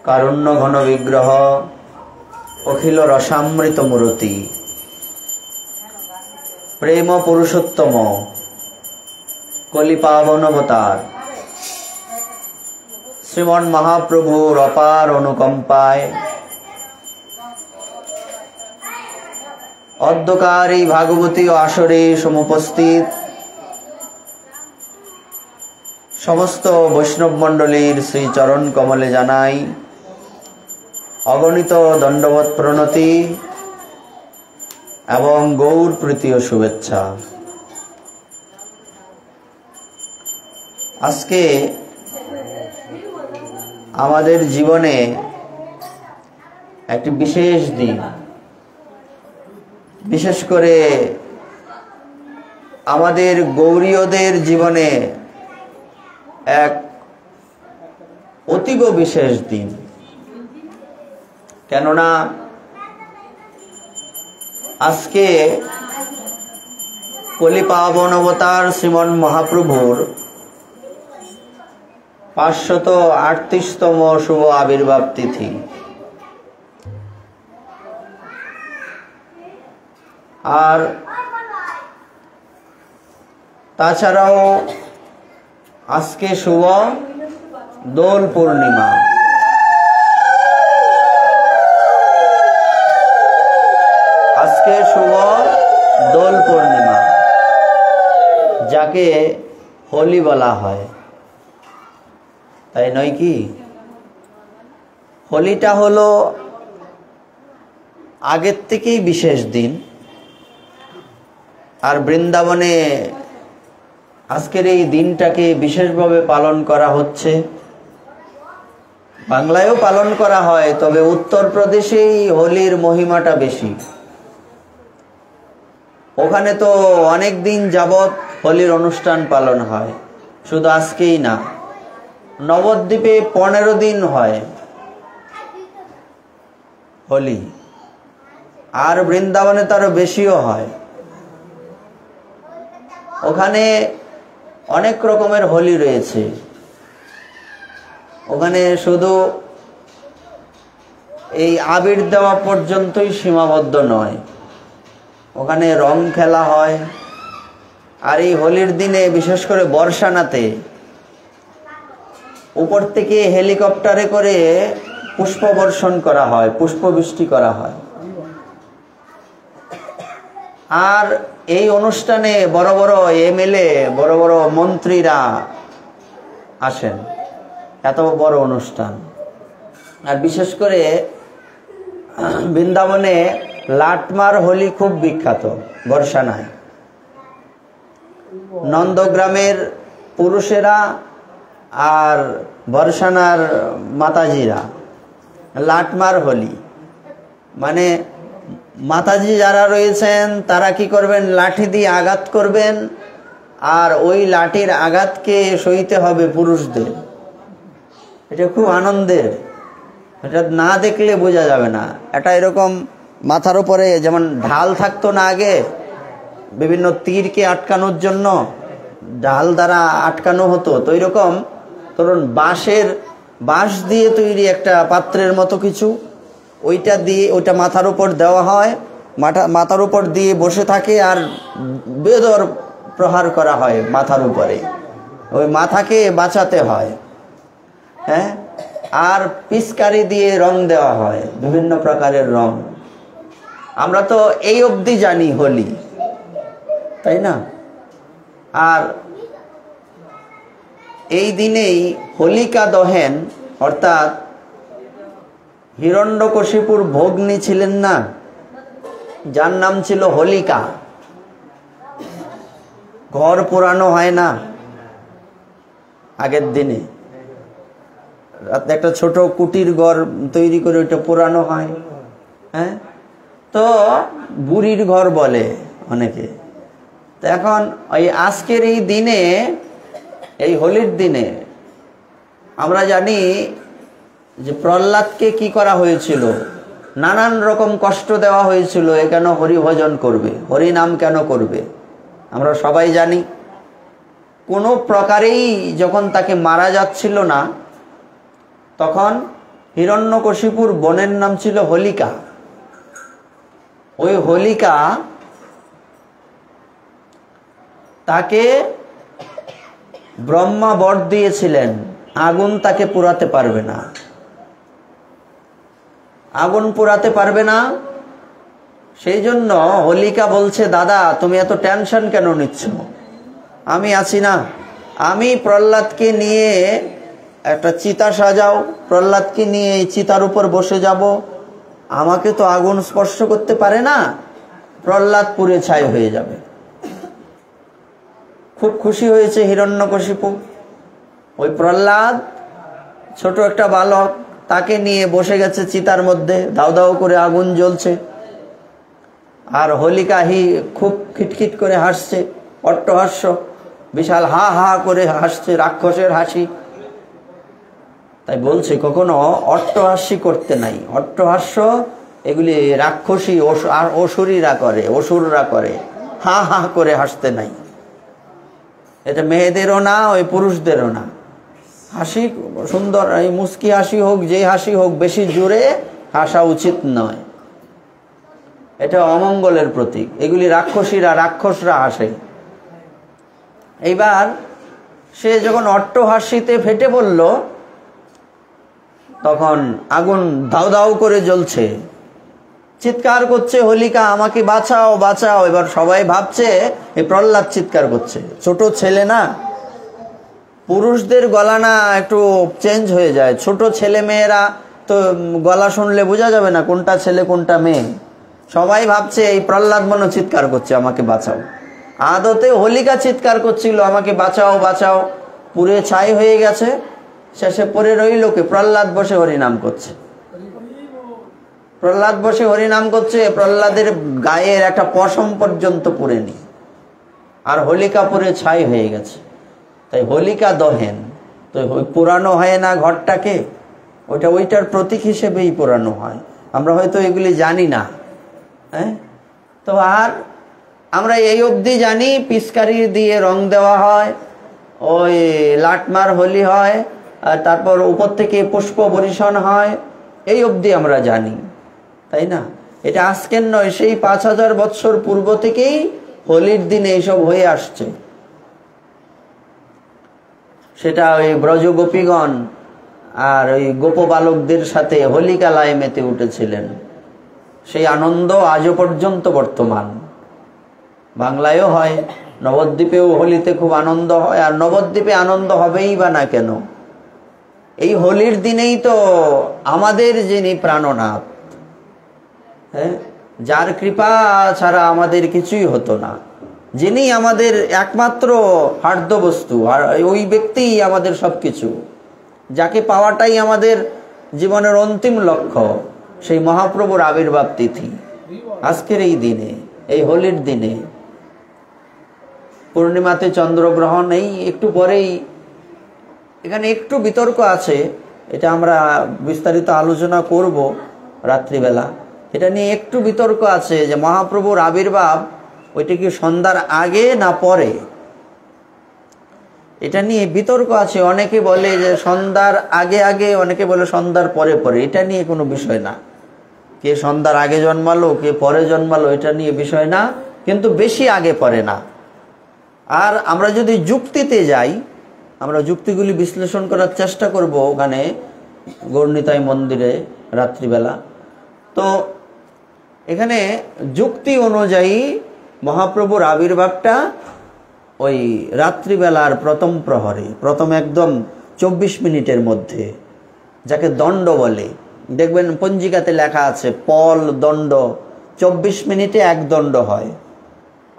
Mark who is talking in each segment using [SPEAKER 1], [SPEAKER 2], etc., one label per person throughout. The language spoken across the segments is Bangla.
[SPEAKER 1] কারুণ্য ঘন বিগ্রহ অখিল রসামৃত মূরতি প্রেম পুরুষোত্তম কলিপাবন অবতার শ্রীমন মহাপ্রভুর অপার অনুকম্পায় অধ্যকার এই ভাগবতী আসরে সমুপস্থিত সমস্ত বৈষ্ণব মণ্ডলীর শ্রী চরণ কমলে জানাই অগণিত দণ্ডবৎ প্রণতি এবং গৌর প্রীতি ও শুভেচ্ছা। আজকে আমাদের জীবনে একটি বিশেষ দিন, বিশেষ করে আমাদের গৌরীয়দের জীবনে এক অতীব বিশেষ দিন। কেননা আজকে কলিপাবন অবতার শ্রীমন মহাপ্রভুর 538তম শুভ আবির্ভাব তিথি। আর তাছাড়াও আজকে শুভ দোল পূর্ণিমা। আজকে শুভ দোল পূর্ণিমা, যাকে হোলি বলা হয়, তাই নয় কি? হোলিটা হলো আগের থেকেই বিশেষ দিন। আর বৃন্দাবনে আজকের এই দিনটাকে বিশেষভাবে পালন করা হচ্ছে। বাংলায়ও পালন করা হয়, তবে উত্তরপ্রদেশেই হোলির মহিমাটা বেশি। ওখানে তো অনেক দিন যাবৎ হোলির অনুষ্ঠান পালন হয়, শুধু আজকেই না, নবদ্বীপে 15 দিন হয় হোলি। আর বৃন্দাবনে তারও বেশিও হয়। ওখানে অনেক রকমের হোলি রয়েছে। ওখানে শুধু এই আবির দেওয়া পর্যন্তই সীমাবদ্ধ নয়, ওখানে রং খেলা হয়। আর এই হোলির দিনে বিশেষ করে বর্ষানাতে উপর থেকে হেলিকপ্টারে করে পুষ্প বর্ষণ করা হয়, পুষ্পবৃষ্টি করা হয়। আর এই অনুষ্ঠানে বড় বড় এমএলএ, বড় বড় মন্ত্রীরা আসেন। এত বড় অনুষ্ঠান। আর বিশেষ করে বৃন্দাবনে লাটমার হোলি খুব বিখ্যাত। বর্ষানায় নন্দগ্রামের পুরুষেরা আর বর্ষানার মাতাজিরা লাটমার হোলি, মানে মাতাজি যারা রয়েছেন তারা কি করবেন, লাঠি দিয়ে আঘাত করবেন, আর ওই লাঠির আঘাতকে সইতে হবে পুরুষদের। এটা খুব আনন্দের, এটা না দেখলে বোঝা যাবে না। এটা এরকম মাথার উপরে যেমন ঢাল থাকতো না আগে, বিভিন্ন তীরকে আটকানোর জন্য ঢাল দ্বারা আটকানো হতো, তো এরকম ধরুন বাঁশ দিয়ে তৈরি একটা পাত্রের মতো কিছু, ওইটা দিয়ে ওইটা মাথার উপর দেওয়া হয়, মাথার উপর দিয়ে বসে থাকে আর বেদর প্রহার করা হয় মাথার উপরে। ওই মাথাকে বাঁচাতে হয়। হ্যাঁ, আর পিচকারি দিয়ে রং দেওয়া হয়, বিভিন্ন প্রকারের রং। আমরা তো এই অবধি জানি হোলি, তাই না? আর এই দিনেই হোলিকা দহেন, অর্থাৎ হিরণ্যকশিপুর ভগ্নী ছিলেন না, যার নাম ছিল হোলিকা। ঘর পোড়ানো হয় না আগের দিনে, একটা ছোট কুটির ঘর তৈরি করে ওইটা পোড়ানো হয়। হ্যাঁ, তো বুড়ির ঘর বলে অনেকে। তো এখন ওই আজকের এই দিনে, এই হোলির দিনে আমরা জানি যে প্রহ্লাদকে কি করা হয়েছিল, নানান রকম কষ্ট দেওয়া হয়েছিল। এ কেন হরিভজন করবে, হরি নাম কেন করবে, আমরা সবাই জানি। কোনো প্রকারেই যখন তাকে মারা যাচ্ছিল না, তখন হিরণ্যকশিপুর বোনের নাম ছিল হোলিকা। ওই হোলিকা তাকে ব্রহ্মা বর দিয়েছিলেন আগুন তাকে পুরাতে পারবে না, আগুন পুরাতে পারবে না। সেই জন্য হোলিকা বলছে, দাদা তুমি এত টেনশন কেন নিচ্ছ, আমি আছি না, আমি প্রহ্লাদকে নিয়ে একটা চিতা সাজাও, প্রহ্লাদকে নিয়ে এই চিতার উপর বসে যাব, আমাকে তো আগুন স্পর্শ করতে পারে না, প্রহ্লাদ পুড়ে ছাই হয়ে যাবে। খুব খুশি হয়েছে হিরণ্যকশিপু। ওই প্রহ্লাদ ছোট একটা বালক, তাকে নিয়ে বসে গেছে চিতার মধ্যে, দাউ দাউ করে আগুন জ্বলছে, আর হোলিকা খুব খিটখিট করে হাসছে, অট্টহাস্য, বিশাল হা হা করে হাসছে, রাক্ষসের হাসি। তাই বলছে কখনো অট্টহাস্য করতে নাই, অট্টহাস্য এগুলি রাক্ষসী অসুরীরা করে, অসুররা করে, হা হা করে হাসতে নাই। এটা মেয়েদেরও না, ওই পুরুষদেরও না। হাসি সুন্দর, এই মুস্কি হাসি হোক, যে হাসি হোক, বেশি জোরে হাসা উচিত নয়, এটা অমঙ্গলের প্রতীক। এগুলি রাক্ষসরা হাসে। এইবার সে যখন অট্টহাস্যিতে ফেটে পড়ল, তখন আগুন দাউ দাউ করে জ্বলছে, চিৎকার করছে হোলিকা, আমাকে বাঁচাও বাঁচাও। এবার সবাই ভাবছে এই প্রহ্লাদ চিৎকার করছে, ছোট ছেলে না, পুরুষদের গলা না একটু চেঞ্জ হয়ে যায়, ছোট ছেলে মেয়েরা তো গলা শুনলে বোঝা যাবে না কোনটা ছেলে কোনটা মেয়ে। সবাই ভাবছে এই প্রহ্লাদ মনে চিৎকার করছে আমাকে বাঁচাও। আদতে হোলিকা চিৎকার করছিল আমাকে বাঁচাও বাঁচাও, পুরে ছাই হয়ে গেছে। শেষে পরে রইল কে? প্রহ্লাদ বসে হরিনাম করছে। প্রহ্লাদ বসে হরিনাম করছে, প্রহ্লাদের গায়ের একটা পশম পর্যন্ত পুড়েনি, আর হোলিকা পুরে ছাই হয়ে গেছে। তাই হোলিকা দহেন, তো পুরানো হয় না ঘরটাকে, ওইটার প্রতীক হিসেবেই পুরানো হয়। আমরা হয়তো এগুলি জানি না। হ্যাঁ, তো আর আমরা এই অবধি জানি পিচকারি দিয়ে রং দেওয়া হয়, ওই লাটমার হোলি হয়, আর তারপর উপর থেকে পুষ্প বর্ষণ হয়, এই অবধি আমরা জানি, তাই না? এটা আজকের নয়, সেই 5000 বৎসর পূর্ব থেকেই হোলির দিনে এইসব হয়ে আসছে। সেটা ওই ব্রজ গোপীগণ আর ওই গোপ বালকদের সাথে হোলিকালায় মেতে উঠেছিলেন। সেই আনন্দ আজও পর্যন্ত বর্তমান। বাংলায়ও হয়, নবদ্বীপেও হোলিতে খুব আনন্দ হয়। আর নবদ্বীপে আনন্দ হবেই বা না কেন? এই হোলির দিনেই তো আমাদের যিনি প্রাণনাথ, হ্যাঁ, যার কৃপা ছাড়া আমাদের কিছুই হতো না, যিনি আমাদের একমাত্র হার্দ্য বস্তু, আর ওই ব্যক্তিই আমাদের সবকিছু, যাকে পাওয়াটাই আমাদের জীবনের অন্তিম লক্ষ্য, সেই মহাপ্রভুর আবির্ভাব তিথি আজকের এই দিনে, এই হোলির দিনে। পূর্ণিমাতে চন্দ্রগ্রহণ, এই একটু পরেই। এখানে একটু বিতর্ক আছে, এটা আমরা বিস্তারিত আলোচনা করব রাত্রিবেলা। এটা নিয়ে একটু বিতর্ক আছে যে মহাপ্রভুর আবির্ভাব ওইটা কি সন্ধ্যার আগে না পরে, এটা নিয়ে বিতর্ক আছে। অনেকে বলে যে সন্ধ্যার আগে আগে, অনেকে বলে সন্ধ্যার পরে পরে। এটা নিয়ে কোনো বিষয় না, কে সন্ধ্যার আগে জন্মালো কে পরে জন্মালো এটা নিয়ে বিষয় না, কিন্তু বেশি আগে পরে না। আর আমরা যদি যুক্তিতে যাই, আমরা যুক্তিগুলি বিশ্লেষণ করার চেষ্টা করব ওখানে গৌরনিতাই মন্দিরে রাত্রিবেলা। তো এখানে যুক্তি অনুযায়ী মহাপ্রভুর আবির্ভাবটা ওই রাত্রিবেলার প্রথম প্রহরে, প্রথম একদম 24 মিনিটের মধ্যে, যাকে দণ্ড বলে। দেখবেন পঞ্জিকাতে লেখা আছে পল দণ্ড, 24 মিনিটে এক দণ্ড হয়।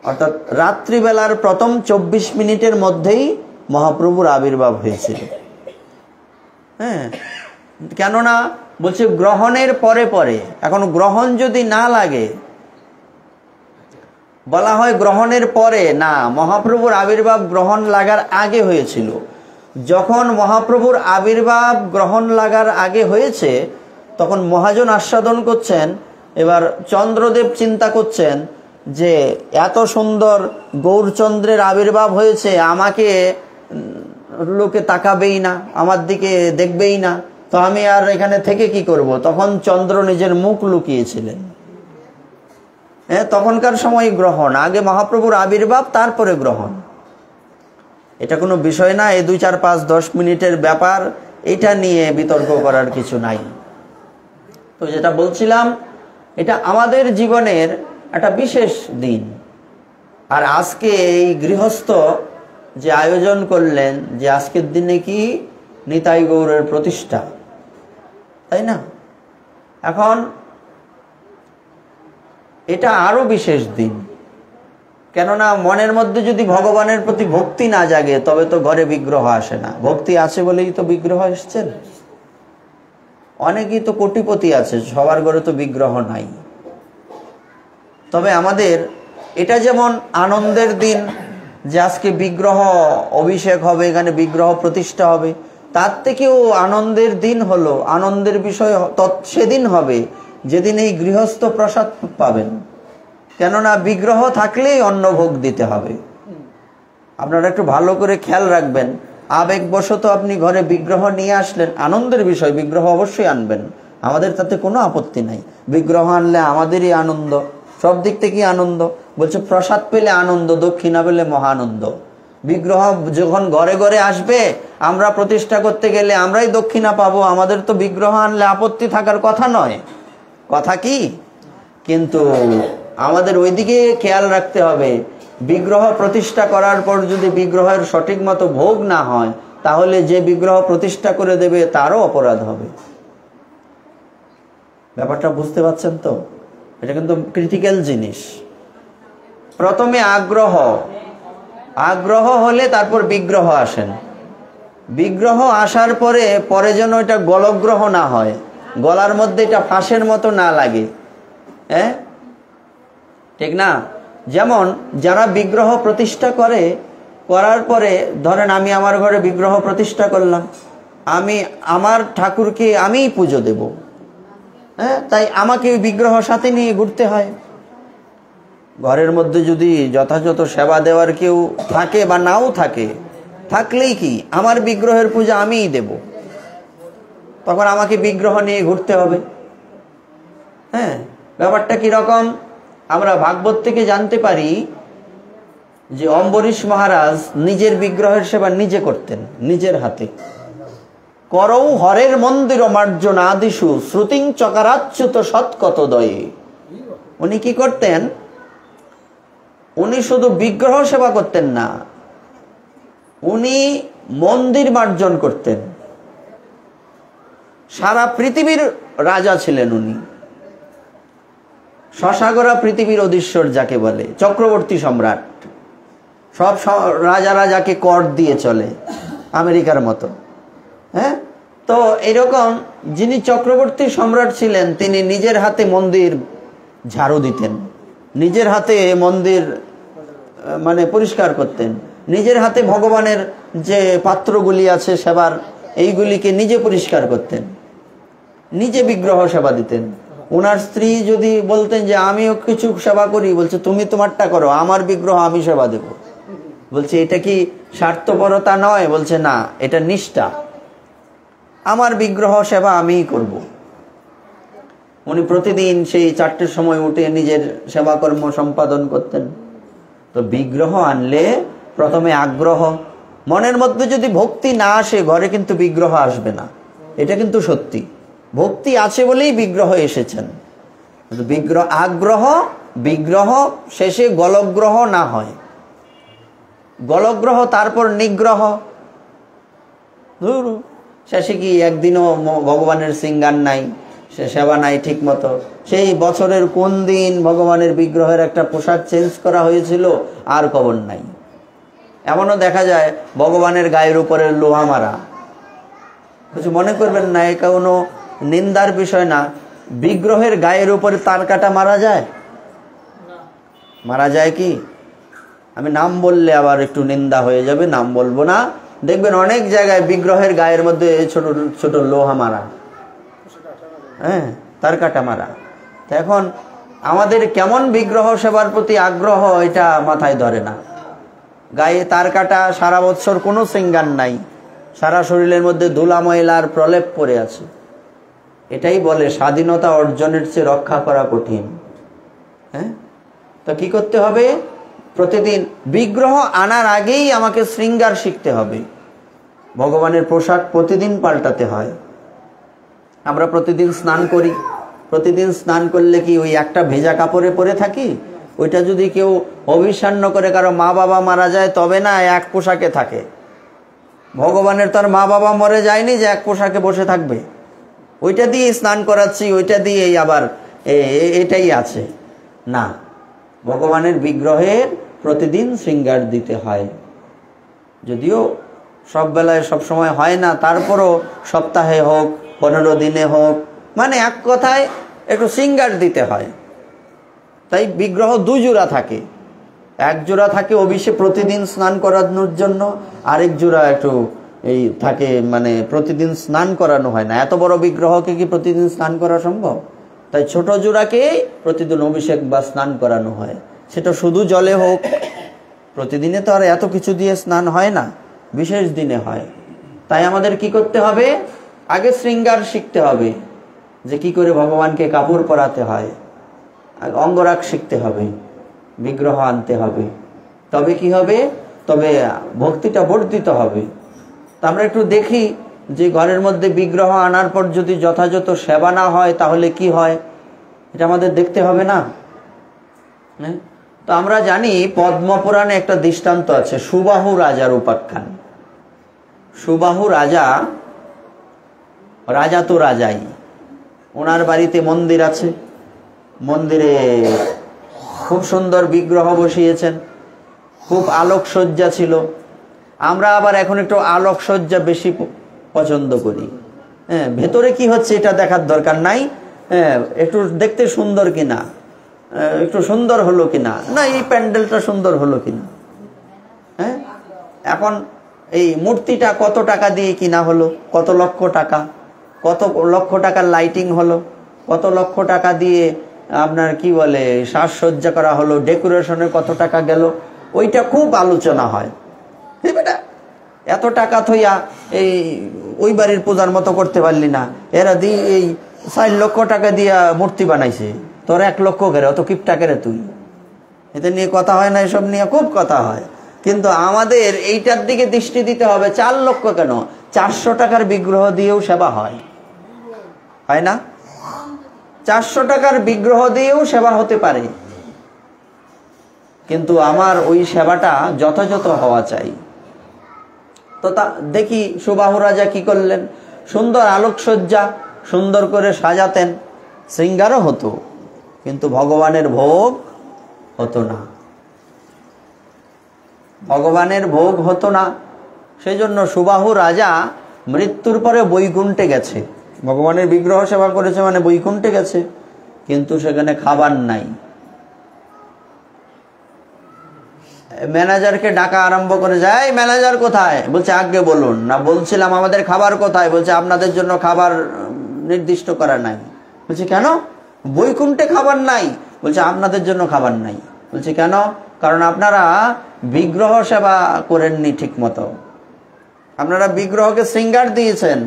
[SPEAKER 1] অর্থাৎ রাত্রিবেলার প্রথম 24 মিনিটের মধ্যেই মহাপ্রভুর আবির্ভাব হয়েছিল। হ্যাঁ, কেননা বলছে গ্রহণের পরে পরে। এখন গ্রহণ যদি না লাগে, বলা হয় গ্রহণের পরে না, মহাপ্রভুর আবির্ভাব গ্রহণ লাগার আগে হয়েছিল। যখন মহাপ্রভুর আবির্ভাব গ্রহণ লাগার আগে হয়েছে, তখন মহাজন আস্বাদন করছেন। এবার চন্দ্রদেব চিন্তা করছেন যে এত সুন্দর গৌরচন্দ্রের আবির্ভাব হয়েছে, আমাকে লোকে তাকাবেই না, আমার দিকে দেখবেই না, তো আমি আর এখানে থেকে কি করব? তখন চন্দ্র নিজের মুখ লুকিয়েছিলেন। হ্যাঁ, তখনকার সময় গ্রহণ, আগে মহাপ্রভুর আবির্ভাব, তারপরে গ্রহণ। এটা কোনো বিষয় না, এই 2, 4, 5, 10 মিনিটের ব্যাপার, এটা নিয়ে বিতর্ক করার কিছু নাই। তো যেটা বলছিলাম, এটা আমাদের জীবনের একটা বিশেষ দিন। আর আজকে এই গৃহস্থ যে আয়োজন করলেন, যে আজকের দিনে কি নিতাই গৌরের প্রতিষ্ঠা, তাই না? এখন এটা আরো বিশেষ দিন, কেননা মনের মধ্যে যদি ভগবানের প্রতি ভক্তি না জাগে তবে তো ঘরে বিগ্রহ আসে না। ভক্তি আছে বলেই তো বিগ্রহ এসছেন। অনেকেই তো কোটিপতি আছে, সবার ঘরে তো বিগ্রহ নাই। তবে আমাদের এটা যেমন আনন্দের দিন যে আজকে বিগ্রহ অভিষেক হবে, এখানে বিগ্রহ প্রতিষ্ঠা হবে, তার থেকেও আনন্দের দিন হলো, আনন্দের বিষয় সেদিন হবে যেদিন এই গৃহস্থ প্রসাদ পাবেন। কেননা বিগ্রহ থাকলেই অন্নভোগ দিতে হবে। আপনারা একটু ভালো করে খেয়াল রাখবেন, আবেগবশত আপনি ঘরে বিগ্রহ নিয়ে আসলেন, আনন্দের বিষয়, বিগ্রহ অবশ্যই আনবেন, আমাদের তাতে কোনো আপত্তি নাই। বিগ্রহ আনলে আমাদেরই আনন্দ, সব দিক থেকেই আনন্দ। বলছে প্রসাদ পেলে আনন্দ, দক্ষিণা পেলে মহানন্দ। বিগ্রহ যখন ঘরে ঘরে আসবে, আমরা প্রতিষ্ঠা করতে গেলে আমরাই দক্ষিণা পাবো, আমাদের তো বিগ্রহ আনলে আপত্তি থাকার কথা নয়। কথা কি? কিন্তু আমাদের ওইদিকে খেয়াল রাখতে হবে, বিগ্রহ প্রতিষ্ঠা করার পর যদি বিগ্রহের সঠিক মতো ভোগ না হয়, তাহলে যে বিগ্রহ প্রতিষ্ঠা করে দেবে তারও অপরাধ হবে। ব্যাপারটা বুঝতে পারছেন তো? এটা কিন্তু ক্রিটিক্যাল জিনিস। প্রথমে আগ্রহ, আগ্রহ হলে তারপর বিগ্রহ আসেন। বিগ্রহ আসার পরে পরে যেন এটা গলগ্রহ না হয়, গলার মধ্যে এটা ফাঁসের মতো না লাগে। হ্যাঁ, ঠিক না? যেমন যারা বিগ্রহ প্রতিষ্ঠা করে, করার পরে ধরেন আমি আমার ঘরে বিগ্রহ প্রতিষ্ঠা করলাম, আমি আমার ঠাকুরকে আমিই পুজো দেব, হ্যাঁ, তাই আমাকে বিগ্রহ সাথে নিয়ে ঘুরতে হয়। ঘরের মধ্যে যদি যথাযথ সেবা দেওয়ার কেউ থাকে বা নাও থাকে, থাকলেই কি আমার বিগ্রহের পূজা আমিই দেব, তখন আমাকে বিগ্রহ নিয়ে ঘুরতে হবে। হ্যাঁ, ব্যাপারটা কিরকম আমরা ভাগবত থেকে জানতে পারি যে অম্বরীশ মহারাজ নিজের বিগ্রহের সেবা নিজে করতেন, নিজের হাতে। করৌ হরের মন্দির মার্জনা আদিশু শ্রুতিং চকারাচ্যুত সৎকত দয়ে। উনি কি করতেন? উনি শুধু বিগ্রহ সেবা করতেন না, উনি মন্দির মার্জন করতেন। সারা পৃথিবীর রাজা ছিলেন উনি, শশাগরা পৃথিবীর অধীশ্বর যাকে বলে, চক্রবর্তী সম্রাট। সব রাজারা যাকে কর দিয়ে চলে, আমেরিকার মতো। হ্যাঁ, তো এরকম যিনি চক্রবর্তী সম্রাট ছিলেন, তিনি নিজের হাতে মন্দির ঝাড়ু দিতেন, নিজের হাতে মন্দির মানে পরিষ্কার করতেন, নিজের হাতে ভগবানের যে পাত্রগুলি আছে সেবার, এইগুলিকে নিজে পরিষ্কার করতেন, নিজে বিগ্রহ সেবা দিতেন। ওনার স্ত্রী যদি বলতেন যে আমিও কিছু সেবা করি, বলছে তুমি তোমারটা করো, আমার বিগ্রহ আমি সেবা দেব। বলছে এটা কি স্বার্থপরতা নয়? বলছে না, এটা নিষ্ঠা, আমার বিগ্রহ সেবা আমিই করব। উনি প্রতিদিন সেই 4টের সময় উঠে নিজের সেবা কর্ম সম্পাদন করতেন। তো বিগ্রহ আনলে প্রথমে আগ্রহ, মনের মধ্যে যদি ভক্তি না আসে ঘরে কিন্তু বিগ্রহ আসবে না, এটা কিন্তু সত্যি। ভক্তি আছে বলেই বিগ্রহ এসেছেন। বিগ্রহ আগ্রহ, বিগ্রহ শেষে গলগ্রহ না হয়, গলগ্রহ তারপর নিগ্রহ। শেষে কি একদিনও ভগবানের সিঙ্গার নাই, সে সেবা নাই ঠিক মতো। সেই বছরের কোন দিন ভগবানের বিগ্রহের একটা পোশাক চেঞ্জ করা হয়েছিল আর খবর নাই। এমনও দেখা যায় ভগবানের গায়ের উপরে লোহা মারা। কিছু মনে করবেন না, এ কোনো নিন্দার বিষয় না। বিগ্রহের গায়ের উপরে তার কাটা মারা যায়? মারা যায় কি? আমি নাম বললে আবার একটু নিন্দা হয়ে যাবে, নাম বলবো না। দেখবেন অনেক জায়গায় বিগ্রহের গায়ের মধ্যে ছোট ছোট লোহা মারা, হ্যাঁ, তার কাটা মারা। এখন আমাদের কেমন বিগ্রহ সেবার প্রতি আগ্রহ, এটা মাথায় ধরে না। গায়ে তার কাটা, সারা বছর কোনো সিঙ্গার নাই, সারা শরীরের মধ্যে ধুলা ময়লার প্রলেপ পড়ে আছে। এটাই বলে স্বাধীনতা অর্জনের চেয়ে রক্ষা করা কঠিন। হ্যাঁ, তো কি করতে হবে? প্রতিদিন বিগ্রহ আনার আগেই আমাকে শৃঙ্গার শিখতে হবে। ভগবানের পোশাক প্রতিদিন পাল্টাতে হয়। আমরা প্রতিদিন স্নান করি, প্রতিদিন স্নান করলে কি ওই একটা ভেজা কাপড়ে পরে থাকি? ওইটা যদি কেউ অবিষণ্ণ করে, কারো মা বাবা মারা যায়, তবে না এক পোশাকে থাকে। ভগবানের তার মা বাবা মরে যায়নি যে এক পোশাকে বসে থাকবে। ওইটা দিয়ে স্নান করাচ্ছি, ওইটা দিয়েই আবার এটাই আছে না। ভগবানের বিগ্রহের প্রতিদিন শৃঙ্গার দিতে হয়। যদিও সব বেলায় সব সময় হয় না, তারপরও সপ্তাহে হোক, 15 দিনে হোক, মানে এক কথায় একটু শৃঙ্গার দিতে হয়। তাই বিগ্রহ 2 জোড়া থাকে। এক জোড়া থাকে অভিষেক প্রতিদিন স্নান করানোর জন্য, আরেক জোড়া একটু এই থাকে মানে প্রতিদিন স্নান করানো হয় না। এত বড় বিগ্রহকে কি প্রতিদিন স্নান করা সম্ভব? তাই ছোট জোড়াকে প্রতিদিন অভিষেক বা স্নান করানো হয়। সেটা শুধু জলে হোক, প্রতিদিনে তো আর এত কিছু দিয়ে স্নান হয় না, বিশেষ দিনে হয়। তাই আমাদের কি করতে হবে? আগে শৃঙ্গার শিখতে হবে, যে কি করে ভগবানকে কাপড় পরাতে হয়। অঙ্গরাগ শিখতে হবে, বিগ্রহ আনতে হবে, তবে কি হবে? তবে ভক্তিটা বর্ধিত হবে। তা আমরা একটু দেখি যে ঘরের মধ্যে বিগ্রহ আনার পর যদি যথাযথ সেবা না হয় তাহলে কি হয়, এটা আমাদের দেখতে হবে না? তো আমরা জানি পদ্মপুরাণে একটা দৃষ্টান্ত আছে, সুবাহু রাজার উপাখ্যান। সুবাহু রাজা তো রাজাই, ওনার বাড়িতে মন্দির আছে, মন্দিরে খুব সুন্দর বিগ্রহ বসিয়েছেন, খুব আলোকসজ্জা ছিল। আমরা আবার এখন একটু আলোকসজ্জা বেশি পছন্দ করি। হ্যাঁ, ভেতরে কি হচ্ছে এটা দেখার দরকার নাই। হ্যাঁ, একটু দেখতে সুন্দর কিনা, একটু সুন্দর হলো কিনা, না এই প্যান্ডেলটা সুন্দর হলো কিনা। হ্যাঁ, এখন এই মূর্তিটা কত টাকা দিয়ে কিনা হলো, কত লক্ষ টাকা, কত লক্ষ টাকার লাইটিং হলো, কত লক্ষ টাকা দিয়ে আপনার কি বলে সাজসজ্জা করা হলো, ডেকোরেশনে কত টাকা গেল, ওইটা খুব আলোচনা হয়। এত টাকা থইয়া এই ওই বাড়ির পূজার মতো করতে পারলি না, এরা দিয়ে এই 4 লক্ষ টাকা দিয়া মূর্তি বানাইছে, তোর 1 লক্ষ কেরে, অত কিপটা কেরে তুই। এতে নিয়ে কথা হয় না, এসব নিয়ে খুব কথা হয়। কিন্তু আমাদের এইটার দিকে দৃষ্টি দিতে হবে। 4 লক্ষ কেন, 400 টাকার বিগ্রহ দিয়েও সেবা হয় না? 400 টাকার বিগ্রহ দিয়েও সেবা হতে পারে, কিন্তু আমার ওই সেবাটা যথাযথ হওয়া চাই। তো দেখি সুবাহু রাজা কি করলেন, সুন্দর আলোকসজ্জা সুন্দর করে সাজাতেন, শৃঙ্গারও হতো, কিন্তু ভগবানের ভোগ হতো না। ভগবানের ভোগ হতো না, সেই জন্য সুবাহু রাজা মৃত্যুর পরে বৈকুণ্ঠে গেছে। ভগবানের বিগ্রহ সেবা করেছে মানে বৈকুণ্ঠে গেছে, কিন্তু সেখানে খাবার নাই। ম্যানেজারকে ডাকা আরম্ভ করে যায়, ম্যানেজার কোথায়? বলছে আগে বলুন না। বলছিলাম আমাদের খাবার কোথায়? বলছে আপনাদের জন্য খাবার নির্দিষ্ট করা নাই। বলছে কেন? বৈকুণ্ঠে খাবার নাই। বলছে আপনাদের জন্য খাবার নাই। বলছে কেন? কারণ আপনারা বিগ্রহ সেবা করেননি ঠিক মতো, আপনারা বিগ্রহকে শৃঙ্গার দিয়েছেন,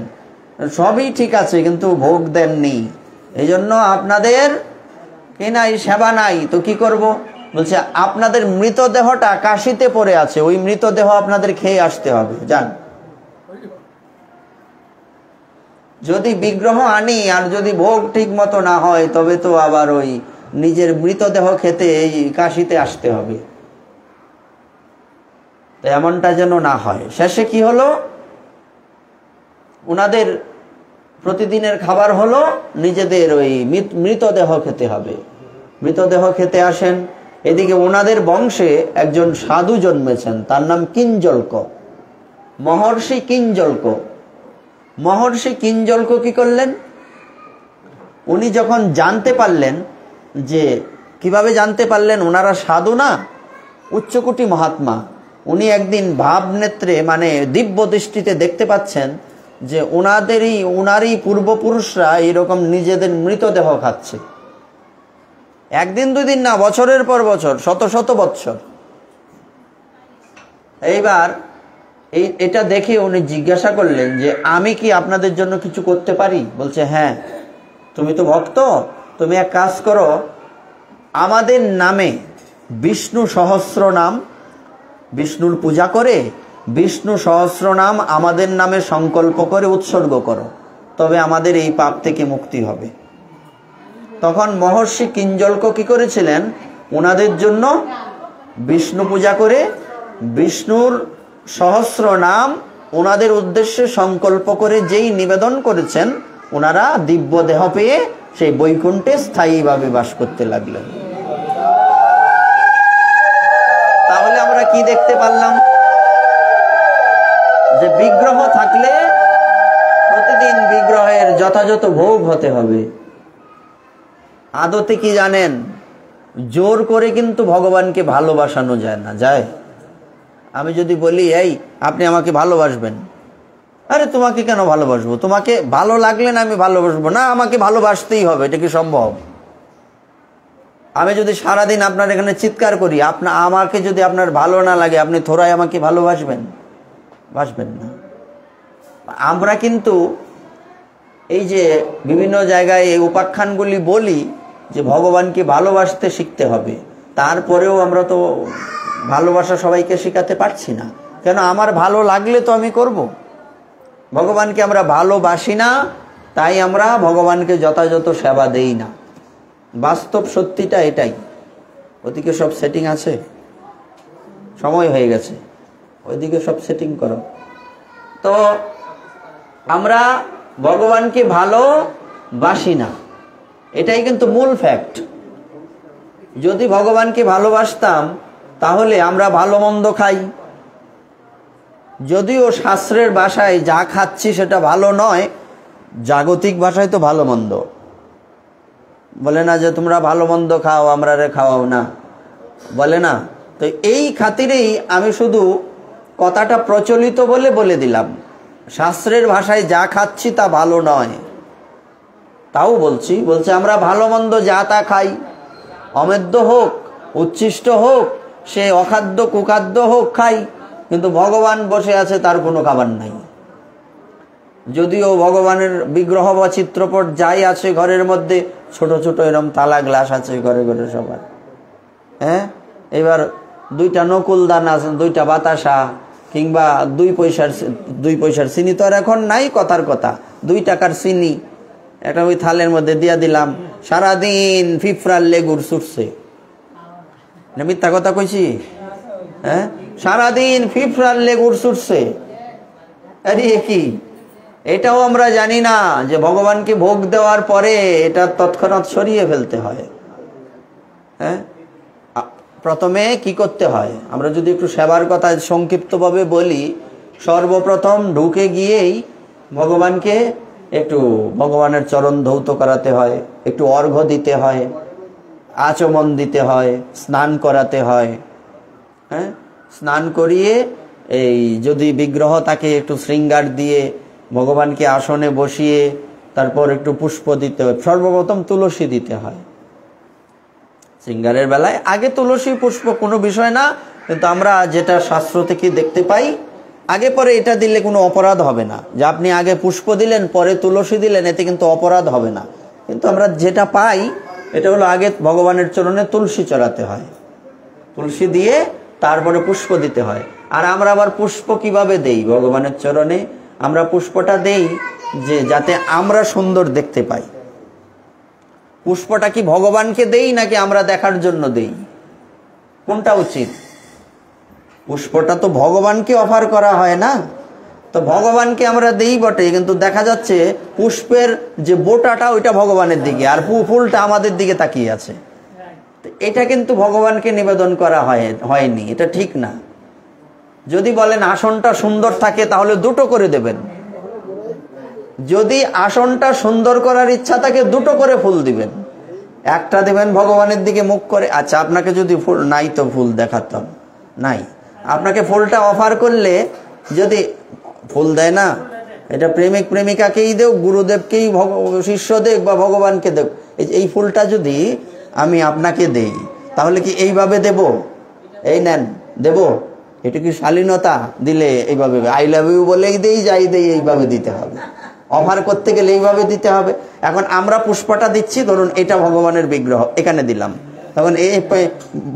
[SPEAKER 1] সবই ঠিক আছে, কিন্তু ভোগ দেননি, এই জন্য আপনাদের কি নাই, সেবা নাই। তো কি করব? বলছে আপনাদের মৃতদেহটা কাশিতে পড়ে আছে, ওই মৃতদেহ আপনাদের খেয়ে আসতে হবে, যান। যদি বিগ্রহ আনি আর যদি ভোগ ঠিক মতো না হয়, তবে তো আবার ওই নিজের মৃতদেহ খেতে এই কাশিতে আসতে হবে। তো এমনটা যেন না হয়। শেষে কি হলো, ওনাদের প্রতিদিনের খাবার হলো নিজেদের ওই মৃতদেহ খেতে হবে। মৃতদেহ খেতে আসেন। এদিকে ওনাদের বংশে একজন সাধু জন্মেছেন, তার নাম কিঞ্জল্ক, মহর্ষি কিঞ্জল্ক। মহর্ষি কিঞ্জল্ক কি করলেন, উনি যখন জানতে পারলেন, যে কিভাবে জানতে পারলেন ওনারা সাধু না উচ্চকোটি মহাত্মা, উনি একদিন ভাব নেত্রে মানে দিব্য দৃষ্টিতে দেখতে পাচ্ছেন যে ওনারই পূর্বপুরুষরা এরকম নিজেদের মৃতদেহ খাচ্ছে। একদিন 2 দিন না, বছরের পর বছর, শত শত বৎসর। এইবার এটা দেখে উনি জিজ্ঞাসা করলেন যে আমি কি আপনাদের জন্য কিছু করতে পারি? বলছে হ্যাঁ, তুমি তো ভক্ত, তুমি এক কাজ করো, আমাদের নামে বিষ্ণু সহস্র নাম, বিষ্ণুর পূজা করে বিষ্ণু সহস্র নাম আমাদের নামে সংকল্প করে উৎসর্গ করো, তবে আমাদের এই পাপ থেকে মুক্তি হবে। তখন মহর্ষি কিঞ্জল্ক কি করেছিলেন, ওনাদের জন্য বিষ্ণু পূজা করে বিষ্ণুর সহস্র নাম ওনাদের উদ্দেশ্যে সংকল্প করে যেই নিবেদন করেছেন, ওনারা দিব্য দেহ পেয়ে সেই বৈকুণ্ঠে স্থায়ীভাবে বাস করতে লাগলেন। তাহলে আমরা কি দেখতে পারলাম, যে বিগ্রহ থাকলে প্রতিদিন বিগ্রহের যথাযথ ভোগ হতে হবে। আদতে কি জানেন, জোর করে কিন্তু ভগবানকে ভালোবাসানো যায় না। যায়? আমি যদি বলি এই আপনি আমাকে ভালোবাসবেন, আরে তোমাকে কেন ভালোবাসবো, তোমাকে ভালো লাগলে না আমি ভালোবাসবো, না আমাকে ভালোবাসতেই হবে, এটা কি সম্ভব? আমি যদি সারাদিন আপনার এখানে চিৎকার করি, আমাকে যদি আপনার ভালো না লাগে, আপনি থোড়াই আমাকে ভালোবাসবেন? বাসবেন না। আমরা কিন্তু এই যে বিভিন্ন জায়গায় এই উপাখ্যানগুলি বলি যে ভগবানকে ভালোবাসতে শিখতে হবে, তারপরেও আমরা তো ভালোবাসা সবাইকে শেখাতে পারছি না। কেন? আমার ভালো লাগলে তো আমি করব। ভগবানকে আমরা ভালোবাসি না, তাই আমরা ভগবানকে যথাযথ সেবা দেই না। বাস্তব সত্যিটা এটাই। ওদিকে সব সেটিং আছে, সময় হয়ে গেছে, ওইদিকে সব সেটিং করো। তো আমরা ভগবানকে ভালোবাসি না, এটাই কিন্তু মূল ফ্যাক্ট। যদি ভগবানকে ভালোবাসতাম তাহলে আমরা ভালো মন্দ খাই, যদিও শাস্ত্রের ভাষায় যা খাচ্ছি সেটা ভালো নয়, জাগতিক ভাষায় তো ভালো মন্দ বলে না যে তোমরা ভালো মন্দ খাও, আমরা রে খাওয়াও না, বলে না? তো এই খাতিরেই আমি শুধু কথাটা প্রচলিত বলে দিলাম, শাস্ত্রের ভাষায় যা খাচ্ছি তা ভালো নয়। তাও বলছে আমরা ভালো মন্দ যা তা খাই, অমেদ্য হোক উচ্ছিষ্ট হোক, সে অখাদ্য কুখাদ্য হোক, খাই, কিন্তু ভগবান বসে আছে, তার কোনো খাবার নাই। যদিও ভগবানের বিগ্রহ বা চিত্রপট যাই আছে ঘরের মধ্যে, ছোট ছোট এরকম তালা গ্লাস আছে ঘরে ঘরে সবার। হ্যাঁ, এবার 2টা নকুল দান আছে, 2টা বাতাসা, কিংবা 2 পয়সার চিনি তো আর এখন নাই, কথার কথা 2 টাকার চিনি একটা ওই থালের মধ্যে দিয়া দিলাম, সারাদিন ফিফরার লেগুর ছুটছে। মিথ্যা কথা কইছি? হ্যাঁ, সারাদিন ফিফরার লেগুর ছুটছে। আরে কি, এটাও আমরা জানি না যে ভগবানকে ভোগ দেওয়ার পরে এটা তৎক্ষণাৎ সরিয়ে ফেলতে হয়। হ্যাঁ, প্রথমে কি করতে হয়, আমরা যদি একটু সেবার কথা সংক্ষিপ্তভাবে বলি, সর্বপ্রথম ঢুকে গিয়েই ভগবানকে একটু ভগবানের চরণ ধৌত করাতে হয়, একটু অর্ঘ্য দিতে হয়, আচমন দিতে হয়, স্নান করাতে হয়। হ্যাঁ, স্নান করিয়ে এই যদি বিগ্রহ তাকে একটু শৃঙ্গার দিয়ে ভগবানকে আসনে বসিয়ে তারপর একটু পুষ্প দিতে হয়। সর্বপ্রথম তুলসী দিতে হয়। শৃঙ্গারের বেলায় আগে তুলসী পুষ্প কোনো বিষয় না, কিন্তু আমরা যেটা শাস্ত্র থেকে দেখতে পাই, আগে পরে এটা দিলে কোনো অপরাধ হবে না। যে আপনি আগে পুষ্প দিলেন পরে তুলসী দিলেন, এতে কিন্তু অপরাধ হবে না। কিন্তু আমরা যেটা পাই এটা হলো আগে ভগবানের চরণে তুলসী চড়াতে হয়, তুলসী দিয়ে তারপরে পুষ্প দিতে হয়। আর আমরা আবার পুষ্প কিভাবে দেই ভগবানের চরণে? আমরা পুষ্পটা দেই যে যাতে আমরা সুন্দর দেখতে পাই। পুষ্পটা কি ভগবানকে দেই নাকি আমরা দেখার জন্য দেই? কোনটা উচিত? পুষ্পটা তো ভগবানকে অফার করা হয় না, তো ভগবানকে আমরা দেই বটে, কিন্তু দেখা যাচ্ছে পুষ্পের যে বোটাটা ওইটা ভগবানের দিকে আর ফুলটা আমাদের দিকে তাকিয়ে আছে। এটা কিন্তু ভগবানকে নিবেদন করা হয়নি, এটা ঠিক না। যদি বলেন আসনটা সুন্দর থাকে তাহলে 2টো করে দেবেন, যদি আসনটা সুন্দর করার ইচ্ছা থাকে 2টো করে ফুল দিবেন, একটা দেবেন ভগবানের দিকে মুখ করে। আচ্ছা, আপনাকে যদি ফুল নাই তো ফুল দেখাতাম নাই, আপনাকে ফুলটা অফার করলে যদি ফুল দেয় না, এটা প্রেমিক প্রেমিকাকেই দেও, গুরুদেবকেই শিষ্য দেখ বা ভগবানকে দেখ, এই ফুলটা যদি আমি আপনাকে দেই তাহলে কি এইভাবে দেব, এই নেন দেব? এটা কি শালীনতা? দিলে এইভাবে আই লাভ ইউ বলেই দেই, যাই দেই এইভাবে দিতে হবে। অফার করতে গেলে এইভাবে দিতে হবে। এখন আমরা পুষ্পটা দিচ্ছি, ধরুন এটা ভগবানের বিগ্রহ, এখানে দিলাম, তখন এই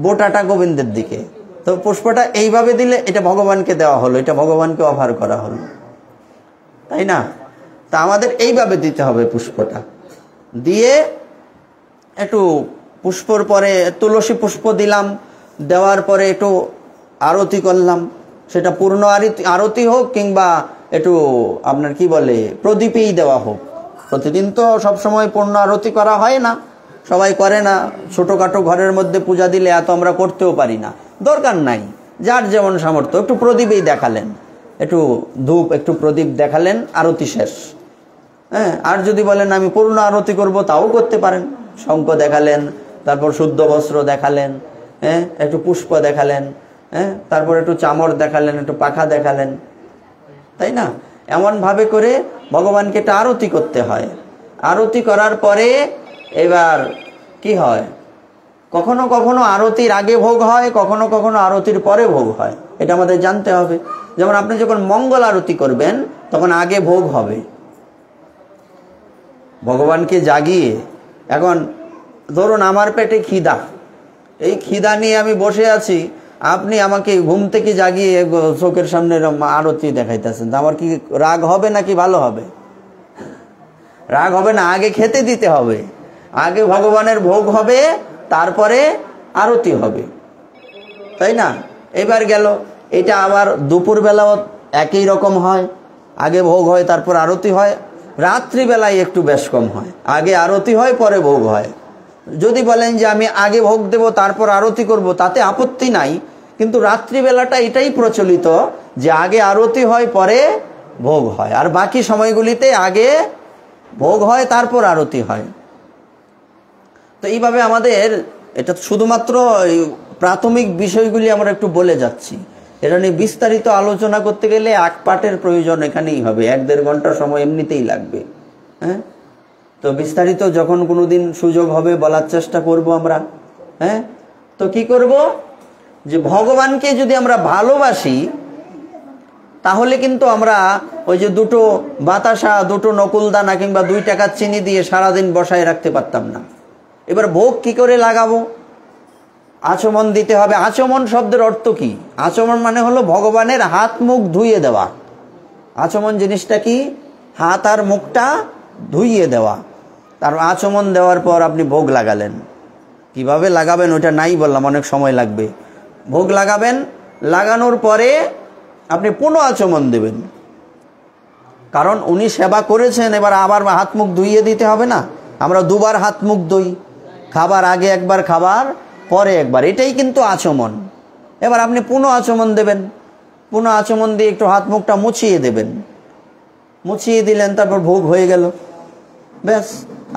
[SPEAKER 1] বোটাটা গোবিন্দের দিকে, তো পুষ্পটা এইভাবে দিলে এটা ভগবানকে দেওয়া হলো, এটা ভগবানকে অফার করা হলো, তাই না? তা আমাদের এইভাবে দিতে হবে পুষ্পটা। দিয়ে একটু পুষ্পর পরে তুলসী পুষ্প দিলাম, দেওয়ার পরে একটু আরতি করলাম, সেটা পূর্ণ আরতি হোক কিংবা একটু আপনার কি বলে প্রদীপেই দেওয়া হোক। প্রতিদিন তো সবসময় পূর্ণ আরতি করা হয় না, সবাই করে না। ছোটোখাটো ঘরের মধ্যে পূজা দিলে এত আমরা করতেও পারি না, দরকার নাই, যার যেমন সামর্থ্য। একটু প্রদীপেই দেখালেন, একটু ধূপ, একটু প্রদীপ দেখালেন, আরতি শেষ। হ্যাঁ, আর যদি বলেন আমি পূর্ণ আরতি করব, তাও করতে পারেন। শঙ্খ দেখালেন, তারপর শুদ্ধ বস্ত্র দেখালেন, হ্যাঁ, একটু পুষ্প দেখালেন, হ্যাঁ, তারপর একটু চামর দেখালেন, একটু পাখা দেখালেন, তাই না? এমনভাবে করে ভগবানকে একটা আরতি করতে হয়। আরতি করার পরে এবার কি হয়, কখনো কখনো আরতির আগে ভোগ হয়, কখনো কখনো আরতির পরে ভোগ হয়, এটা আমাদের জানতে হবে। যেমন আপনি যখন মঙ্গল আরতি করবেন তখন আগে ভোগ হবে ভগবানকে জাগিয়ে। এখন ধরুন আমার পেটে খিদা, এই খিদা নিয়ে আমি বসে আছি, আপনি আমাকে ঘুম থেকে জাগিয়ে চোখের সামনে আরতি দেখাইতেছেন, আমার কি রাগ হবে নাকি ভালো হবে? রাগ হবে না, আগে খেতে দিতে হবে, আগে ভগবানের ভোগ হবে, তারপরে আরতি হবে, তাই না? এবার গেল, এটা আবার দুপুরবেলাও একই রকম হয়, আগে ভোগ হয় তারপর আরতি হয়। রাত্রিবেলায় একটু বেশ কম হয়, আগে আরতি হয় পরে ভোগ হয়। যদি বলেন যে আমি আগে ভোগ দেব তারপর আরতি করব, তাতে আপত্তি নাই, কিন্তু রাত্রিবেলাটা এটাই প্রচলিত যে আগে আরতি হয় পরে ভোগ হয়, আর বাকি সময়গুলিতে আগে ভোগ হয় তারপর আরতি হয়। তো এইভাবে আমাদের, এটা শুধুমাত্র প্রাথমিক বিষয়গুলি আমরা একটু বলে যাচ্ছি, এটা নিয়ে বিস্তারিত আলোচনা করতে গেলে এক পাঠের প্রয়োজন এখানেই হবে, 1-1.5 ঘন্টা সময় এমনিতেই লাগবে। হ্যাঁ, তো বিস্তারিত যখন কোনোদিন সুযোগ হবে বলার চেষ্টা করব আমরা। হ্যাঁ, তো কি করব, যে ভগবানকে যদি আমরা ভালোবাসি তাহলে কিন্তু আমরা ওই যে 2টো বাতাসা, 2টো নকুলদানা কিংবা 2 টাকার চিনি দিয়ে সারাদিন বসায় রাখতে পারতাম না। এবার ভোগ কি করে লাগাবো? আচমন দিতে হবে। আচমন শব্দের অর্থ কি? আচমন মানে হলো ভগবানের হাত মুখ ধুইয়ে দেওয়া। আচমন জিনিসটা কি? হাত আর মুখটা ধুইয়ে দেওয়া। তার আচমন দেওয়ার পর আপনি ভোগ লাগালেন। কিভাবে লাগাবেন ওটা নাই বললাম, অনেক সময় লাগবে। ভোগ লাগাবেন, লাগানোর পরে আপনি পুনঃ আচমন দেবেন, কারণ উনি সেবা করেছেন, এবার আবার হাত মুখ ধুইয়ে দিতে হবে না। আমরা 2বার হাত মুখ ধুই, খাবার আগে একবার, খাবার পরে একবার, এটাই কিন্তু আচমন। এবার আপনি পুনঃ আচমন দেবেন, পুনঃ আচমন দিয়ে একটু হাত মুখটা মুছিয়ে দেবেন, মুছিয়ে দিলেন, তারপর ভোগ হয়ে গেল, ব্যাস।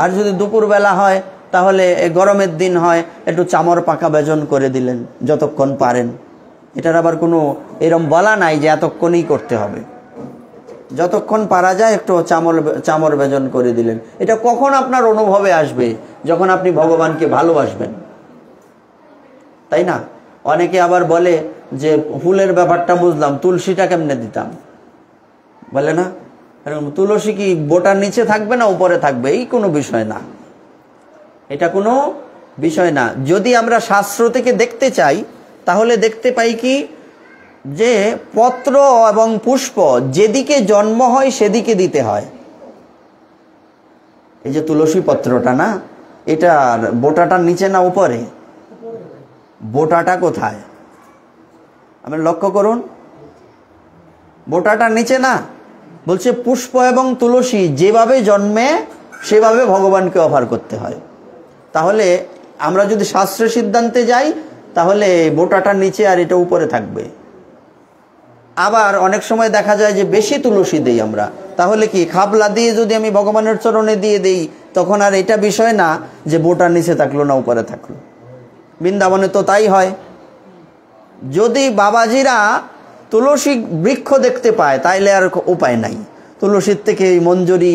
[SPEAKER 1] আর যদি দুপুরবেলা হয়, তাহলে গরমের দিন হয়, একটু চামর পাকা বেজন করে দিলেন যতক্ষণ পারেন। এটার আবার কোনো এরম বলা নাই যে এতক্ষণই করতে হবে, যতক্ষণ পারা যায় একটু চামর বেজন করে দিলেন। এটা কখন আপনার অনুভবে আসবে? যখন আপনি ভগবানকে ভালোবাসবেন, তাই না? অনেকে আবার বলে যে ফুলের ব্যাপারটা বুঝলাম, তুলসীটা কেমনে দিতাম, বলে না? তুলসী কি বোটার নিচে থাকবে না উপরে থাকবে? এই কোনো বিষয় না, এটা কোনো বিষয় না। যদি আমরা শাস্ত্র থেকে দেখতে চাই তাহলে দেখতে পাই কি, যে পত্র এবং পুষ্প যেদিকে জন্ম হয় সেদিকে দিতে হয়। এই যে তুলসী পত্রটা না, এটা বোটাটার নিচে না উপরে? বোটাটা কোথায় আপনি লক্ষ্য করুন, বোটাটার নিচে না। বলছে পুষ্প এবং তুলসী যেভাবে জন্মে সেভাবে ভগবানকে অফার করতে হয়। তাহলে আমরা যদি শাস্ত্রের সিদ্ধান্তে যাই তাহলে বোটাটার নিচে আর এটা উপরে থাকবে। আবার অনেক সময় দেখা যায় যে বেশি তুলসী দেই আমরা, তাহলে কি খাবলা দিয়ে যদি আমি ভগবানের চরণে দিয়ে দেই, তখন আর এটা বিষয় না যে বোটার নিচে থাকলো না উপরে থাকলো। বৃন্দাবনে তো তাই হয়। যদি বাবাজিরা তুলসী বৃক্ষ দেখতে পায় তাইলে আর উপায় নাই, তুলসীর থেকে মঞ্জুরি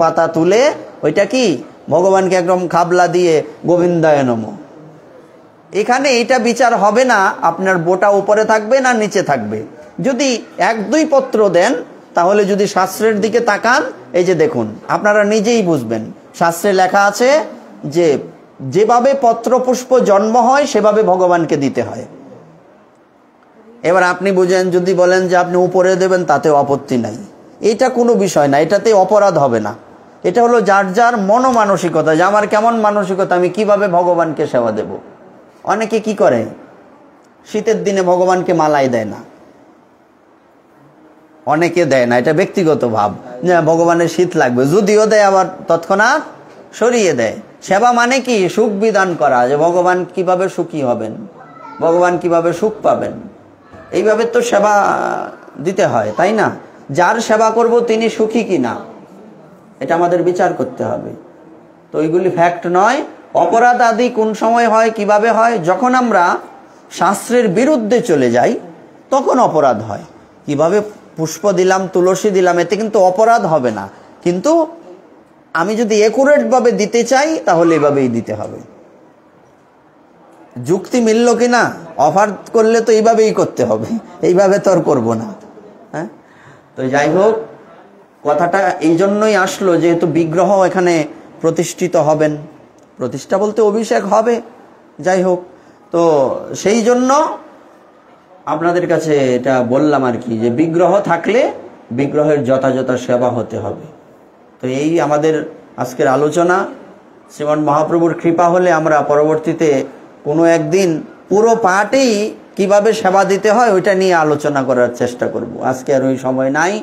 [SPEAKER 1] পাতা তুলে ওইটা কি ভগবানকে একদম খাবলা দিয়ে গোবিন্দায় নমঃ, এখানে এটা বিচার হবে না আপনার বোটা উপরে থাকবে না নিচে থাকবে। যদি 1-2 পত্র দেন, তাহলে যদি শাস্ত্রের দিকে তাকান, এই যে দেখুন, আপনারা নিজেই বুঝবেন, শাস্ত্রে লেখা আছে যে যেভাবে পত্র পুষ্প জন্ম হয় সেভাবে ভগবানকে দিতে হয়। এবার আপনি বুঝেন, যদি বলেন যে আপনি উপরে দেবেন, তাতেও আপত্তি নাই, এটা কোনো বিষয় না, এটাতে অপরাধ হবে না। এটা হলো যার যার মনোমানসিকতা, যে আমার কেমন মানসিকতা, আমি কিভাবে ভগবানকে সেবা দেব। অনেকে কি করে, শীতের দিনে ভগবানকে মালাই দেয় না, অনেকে দেয় না, এটা ব্যক্তিগত ভাব, যে ভগবানের শীত লাগবে, যদিও দেয় আবার তৎক্ষণাৎ সরিয়ে দেয়। সেবা মানে কি? সুখ বিধান করা, যে ভগবান কিভাবে সুখী হবেন, ভগবান কিভাবে সুখ পাবেন, এইভাবে তো সেবা দিতে হয়, তাই না? যার সেবা করব তিনি সুখী কিনা, এটা আমাদের বিচার করতে হবে। তো এইগুলি ফ্যাক্ট নয়। অপরাধ আদি কোন সময় হয়, কিভাবে হয়? যখন আমরা শাস্ত্রের বিরুদ্ধে চলে যাই, তখন অপরাধ হয়। কিভাবে পুষ্প দিলাম, তুলসী দিলাম, এতে কিন্তু অপরাধ হবে না। কিন্তু আমি যদি একুরেট ভাবে দিতে চাই, তাহলে এভাবেই দিতে হবে। যুক্তি মিলল কিনা? অফার করলে তো এইভাবেই করতে হবে, এইভাবে তো আর করবো না। হ্যাঁ, তো যাই হোক, কথাটা এই জন্যই আসলো, যেহেতু বিগ্রহ এখানে প্রতিষ্ঠিত হবেন, প্রতিষ্ঠা বলতে অভিষেক হবে, যাই হোক, তো সেই জন্য আপনাদের কাছে এটা বললাম আর কি, যে বিগ্রহ থাকলে বিগ্রহের যথাযথ সেবা হতে হবে। তো এই আমাদের আজকের আলোচনা। শ্রীমন মহাপ্রভুর কৃপা হলে আমরা পরবর্তীতে কোনো একদিন পুরো পাঠেই কিভাবে সেবা দিতে হয় ওইটা নিয়ে আলোচনা করার চেষ্টা করব। আজকে আর ওই সময় নাই।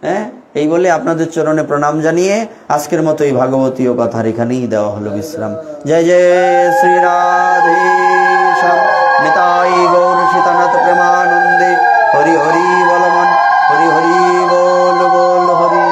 [SPEAKER 1] হ্যাঁ, এই বলে আপনাদের চরণে প্রণাম জানিয়ে আজকের মতো এই ভাগবতীয় কথার এখানেই দেওয়া হলো বিশ্রাম। জয় জয় শ্রী রাধে শ্যাম, নিতাই গৌর সীতানাথ প্রেমানন্দে। হরি হরি বল মন, হরি হরি বল বল হরি।